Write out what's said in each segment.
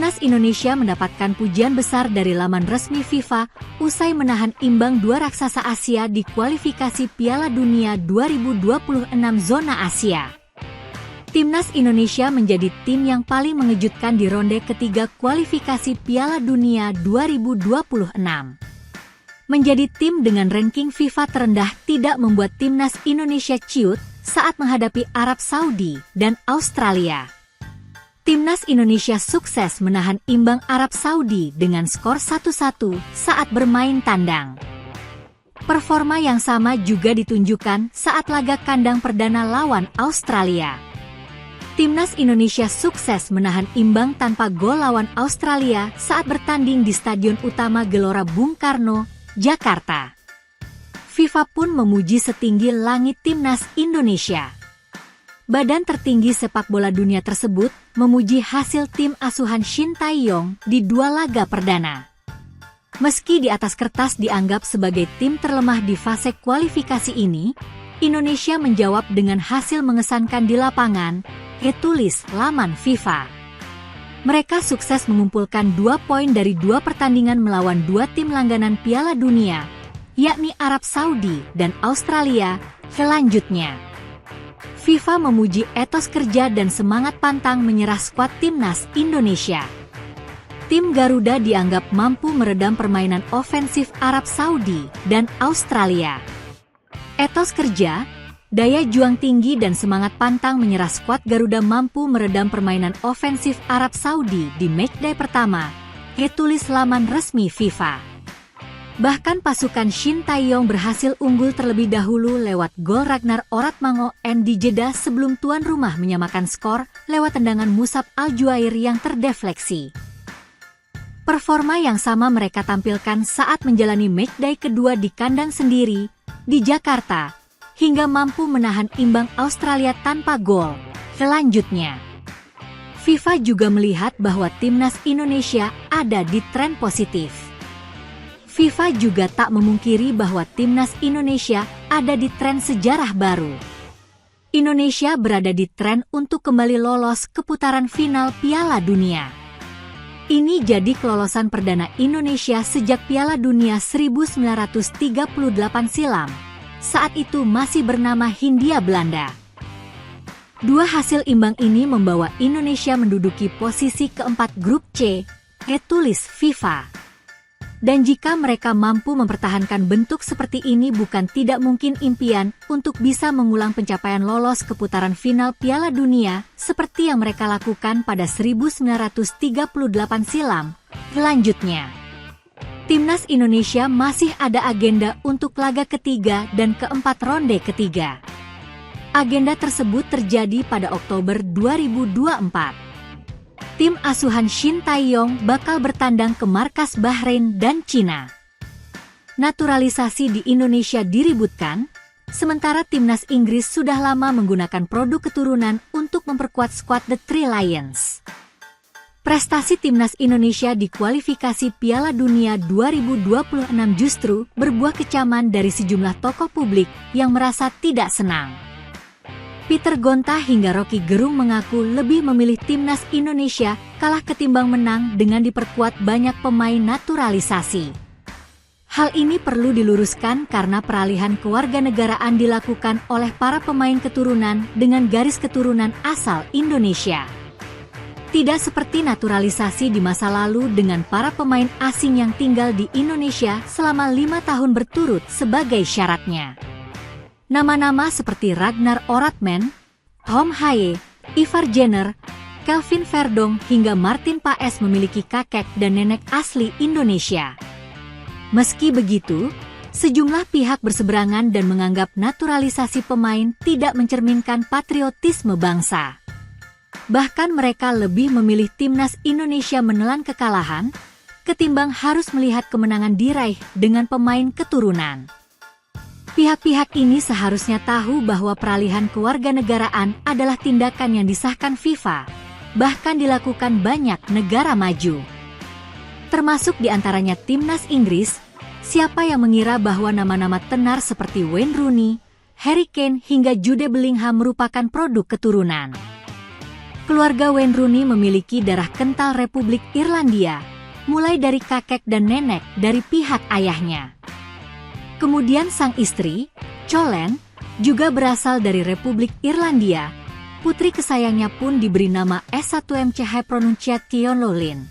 Timnas Indonesia mendapatkan pujian besar dari laman resmi FIFA usai menahan imbang dua raksasa Asia di kualifikasi Piala Dunia 2026 zona Asia. Timnas Indonesia menjadi tim yang paling mengejutkan di ronde ketiga kualifikasi Piala Dunia 2026. Menjadi tim dengan ranking FIFA terendah tidak membuat Timnas Indonesia ciut saat menghadapi Arab Saudi dan Australia. Timnas Indonesia sukses menahan imbang Arab Saudi dengan skor 1-1 saat bermain tandang. Performa yang sama juga ditunjukkan saat laga kandang perdana lawan Australia. Timnas Indonesia sukses menahan imbang tanpa gol lawan Australia saat bertanding di Stadion Utama Gelora Bung Karno, Jakarta. FIFA pun memuji setinggi langit Timnas Indonesia. Badan tertinggi sepak bola dunia tersebut memuji hasil tim asuhan Shin Tae-yong di dua laga perdana. Meski di atas kertas dianggap sebagai tim terlemah di fase kualifikasi ini, Indonesia menjawab dengan hasil mengesankan di lapangan, tulis laman FIFA. Mereka sukses mengumpulkan 2 poin dari 2 pertandingan melawan 2 tim langganan Piala Dunia, yakni Arab Saudi dan Australia, selanjutnya. FIFA memuji etos kerja dan semangat pantang menyerah skuad Timnas Indonesia. Tim Garuda dianggap mampu meredam permainan ofensif Arab Saudi dan Australia. Etos kerja, daya juang tinggi dan semangat pantang menyerah skuad Garuda mampu meredam permainan ofensif Arab Saudi di matchday pertama, tulis laman resmi FIFA. Bahkan pasukan Shin Tae-yong berhasil unggul terlebih dahulu lewat gol Ragnar Oratmango di jeda sebelum tuan rumah menyamakan skor lewat tendangan Musab Al-Juair yang terdefleksi. Performa yang sama mereka tampilkan saat menjalani matchday kedua di kandang sendiri, di Jakarta, hingga mampu menahan imbang Australia tanpa gol. Selanjutnya, FIFA juga melihat bahwa Timnas Indonesia ada di tren positif. FIFA juga tak memungkiri bahwa Timnas Indonesia ada di tren sejarah baru. Indonesia berada di tren untuk kembali lolos ke putaran final Piala Dunia. Ini jadi kelolosan perdana Indonesia sejak Piala Dunia 1938 silam. Saat itu masih bernama Hindia Belanda. Dua hasil imbang ini membawa Indonesia menduduki posisi keempat grup C, tulis FIFA. Dan jika mereka mampu mempertahankan bentuk seperti ini bukan tidak mungkin impian untuk bisa mengulang pencapaian lolos ke putaran final Piala Dunia seperti yang mereka lakukan pada 1938 silam. Selanjutnya, Timnas Indonesia masih ada agenda untuk laga ketiga dan keempat ronde ketiga. Agenda tersebut terjadi pada Oktober 2024. Tim asuhan Shin Tae-yong bakal bertandang ke markas Bahrain dan Cina. Naturalisasi di Indonesia diributkan, sementara Timnas Inggris sudah lama menggunakan produk keturunan untuk memperkuat skuad The Three Lions. Prestasi Timnas Indonesia di kualifikasi Piala Dunia 2026 justru berbuah kecaman dari sejumlah tokoh publik yang merasa tidak senang. Peter Gonta hingga Rocky Gerung mengaku lebih memilih Timnas Indonesia kalah ketimbang menang dengan diperkuat banyak pemain naturalisasi. Hal ini perlu diluruskan karena peralihan kewarganegaraan dilakukan oleh para pemain keturunan dengan garis keturunan asal Indonesia. Tidak seperti naturalisasi di masa lalu dengan para pemain asing yang tinggal di Indonesia selama 5 tahun berturut sebagai syaratnya. Nama-nama seperti Ragnar Oratman, Tom Haye, Ivar Jenner, Kelvin Verdong hingga Martin Paes memiliki kakek dan nenek asli Indonesia. Meski begitu, sejumlah pihak berseberangan dan menganggap naturalisasi pemain tidak mencerminkan patriotisme bangsa. Bahkan mereka lebih memilih Timnas Indonesia menelan kekalahan, ketimbang harus melihat kemenangan diraih dengan pemain keturunan. Pihak-pihak ini seharusnya tahu bahwa peralihan kewarganegaraan adalah tindakan yang disahkan FIFA, bahkan dilakukan banyak negara maju. Termasuk diantaranya Timnas Inggris, siapa yang mengira bahwa nama-nama tenar seperti Wayne Rooney, Harry Kane hingga Jude Bellingham merupakan produk keturunan. Keluarga Wayne Rooney memiliki darah kental Republik Irlandia, mulai dari kakek dan nenek dari pihak ayahnya. Kemudian sang istri, Colleen, juga berasal dari Republik Irlandia. Putri kesayangnya pun diberi nama S1MC High Pronunciation Lolin.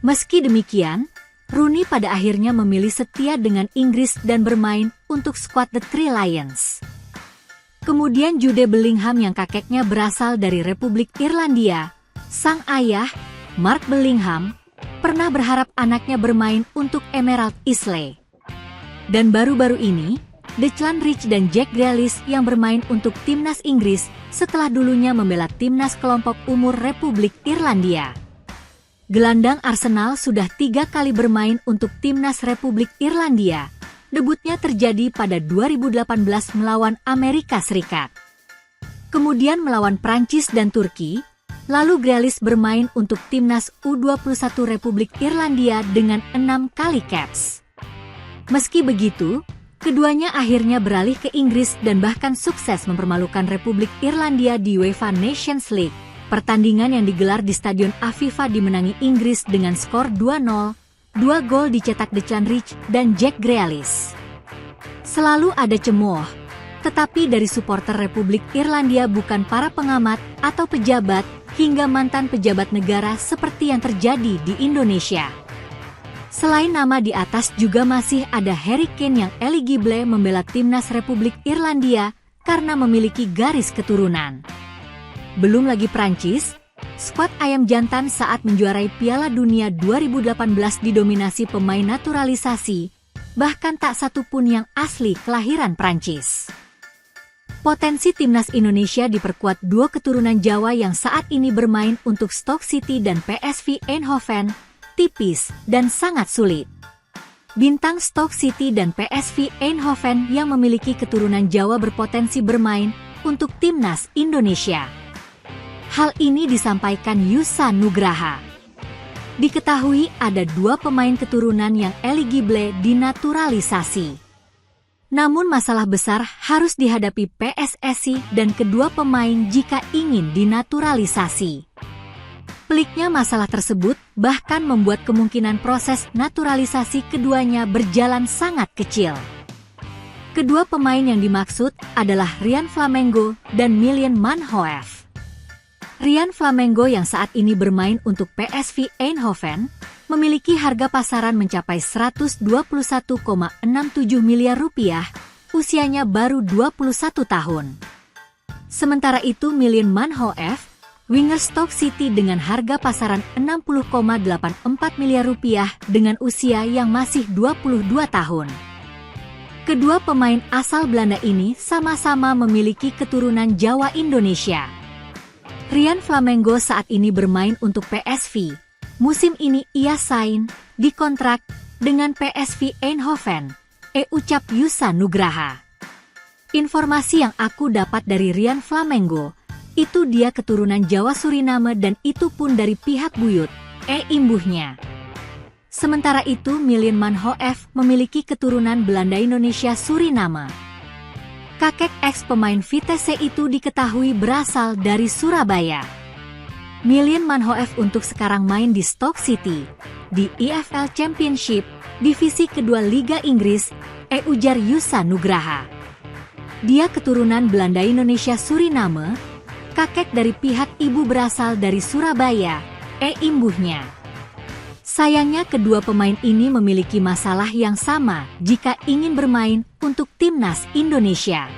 Meski demikian, Rooney pada akhirnya memilih setia dengan Inggris dan bermain untuk skuad The Three Lions. Kemudian Jude Bellingham yang kakeknya berasal dari Republik Irlandia, sang ayah, Mark Bellingham, pernah berharap anaknya bermain untuk Emerald Islay. Dan baru-baru ini, Declan Rice dan Jack Grealish yang bermain untuk timnas Inggris setelah dulunya membela timnas kelompok umur Republik Irlandia. Gelandang Arsenal sudah 3 kali bermain untuk timnas Republik Irlandia. Debutnya terjadi pada 2018 melawan Amerika Serikat. Kemudian melawan Prancis dan Turki, lalu Grealish bermain untuk timnas U21 Republik Irlandia dengan 6 kali caps. Meski begitu, keduanya akhirnya beralih ke Inggris dan bahkan sukses mempermalukan Republik Irlandia di UEFA Nations League. Pertandingan yang digelar di Stadion Aviva dimenangi Inggris dengan skor 2-0. 2 gol dicetak Declan Rice dan Jack Grealish. Selalu ada cemooh, tetapi dari supporter Republik Irlandia bukan para pengamat atau pejabat hingga mantan pejabat negara seperti yang terjadi di Indonesia. Selain nama di atas juga masih ada Harry Kane yang eligible membela timnas Republik Irlandia karena memiliki garis keturunan. Belum lagi Prancis. Skuad Ayam Jantan saat menjuarai Piala Dunia 2018 didominasi pemain naturalisasi, bahkan tak satu pun yang asli kelahiran Prancis. Potensi timnas Indonesia diperkuat 2 keturunan Jawa yang saat ini bermain untuk Stoke City dan PSV Eindhoven, tipis dan sangat sulit. Bintang Stoke City dan PSV Eindhoven yang memiliki keturunan Jawa berpotensi bermain untuk timnas Indonesia. Hal ini disampaikan Yusa Nugraha. Diketahui ada 2 pemain keturunan yang eligible dinaturalisasi. Namun masalah besar harus dihadapi PSSI dan kedua pemain jika ingin dinaturalisasi. Peliknya masalah tersebut bahkan membuat kemungkinan proses naturalisasi keduanya berjalan sangat kecil. Kedua pemain yang dimaksud adalah Ryan Flamengo dan Milan Manhoef. Ryan Flamengo yang saat ini bermain untuk PSV Eindhoven memiliki harga pasaran mencapai 121,67 miliar rupiah, usianya baru 21 tahun. Sementara itu Milan Manhoef, winger Stoke City dengan harga pasaran 60,84 miliar rupiah dengan usia yang masih 22 tahun. Kedua pemain asal Belanda ini sama-sama memiliki keturunan Jawa Indonesia. Ryan Flamengo saat ini bermain untuk PSV. Musim ini ia sign, dikontrak, dengan PSV Eindhoven, ucap Yusa Nugraha. Informasi yang aku dapat dari Ryan Flamengo, itu dia keturunan Jawa Suriname dan itu pun dari pihak buyut, imbuhnya. Sementara itu Milan Manhoef memiliki keturunan Belanda Indonesia Suriname. Kakek ex-pemain Vitesse itu diketahui berasal dari Surabaya. Milan Manhoef untuk sekarang main di Stoke City, di EFL Championship, divisi kedua Liga Inggris, ujar Yusa Nugraha. Dia keturunan Belanda Indonesia Suriname, kakek dari pihak ibu berasal dari Surabaya, imbuhnya. Sayangnya kedua pemain ini memiliki masalah yang sama jika ingin bermain untuk timnas Indonesia.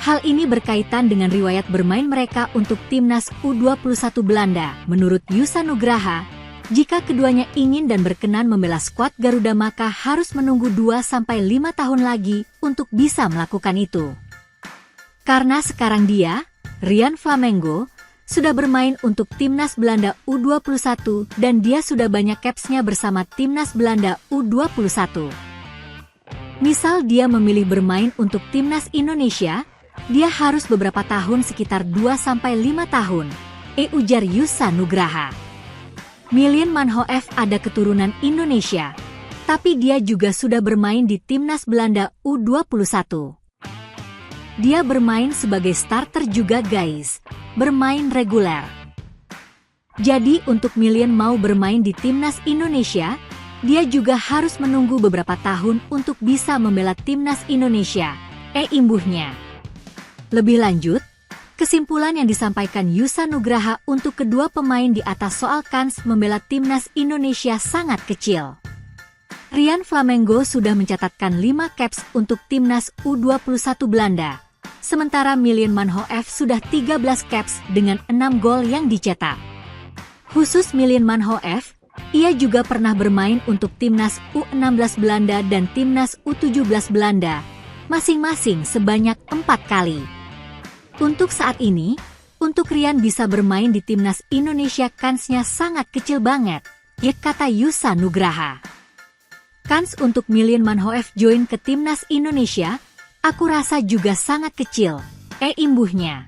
Hal ini berkaitan dengan riwayat bermain mereka untuk timnas U21 Belanda. Menurut Yusa Nugraha, jika keduanya ingin dan berkenan membela skuad Garuda maka harus menunggu 2-5 tahun lagi untuk bisa melakukan itu. Karena sekarang dia, Ryan Flamengo, sudah bermain untuk timnas Belanda U21 dan dia sudah banyak capsnya bersama timnas Belanda U21. Misal dia memilih bermain untuk timnas Indonesia, dia harus beberapa tahun sekitar 2-5 tahun, ujar Yusa Nugraha. Milan Manhoef ada keturunan Indonesia, tapi dia juga sudah bermain di timnas Belanda U21. Dia bermain sebagai starter juga guys, bermain reguler. Jadi untuk Milian mau bermain di timnas Indonesia, dia juga harus menunggu beberapa tahun untuk bisa membela timnas Indonesia. Imbuhnya. Lebih lanjut, kesimpulan yang disampaikan Yusa Nugraha untuk kedua pemain di atas soal kans membela timnas Indonesia sangat kecil. Rian Flamengo sudah mencatatkan 5 caps untuk timnas U21 Belanda, sementara Milian Manhoef sudah 13 caps dengan 6 gol yang dicetak. Khusus Milian Manhoef, ia juga pernah bermain untuk timnas U16 Belanda dan timnas U17 Belanda, masing-masing sebanyak 4 kali. Untuk saat ini, untuk Rian bisa bermain di timnas Indonesia kansnya sangat kecil banget, ya kata Yusa Nugraha. Kans untuk Milian Manhoef join ke timnas Indonesia, aku rasa juga sangat kecil, imbuhnya.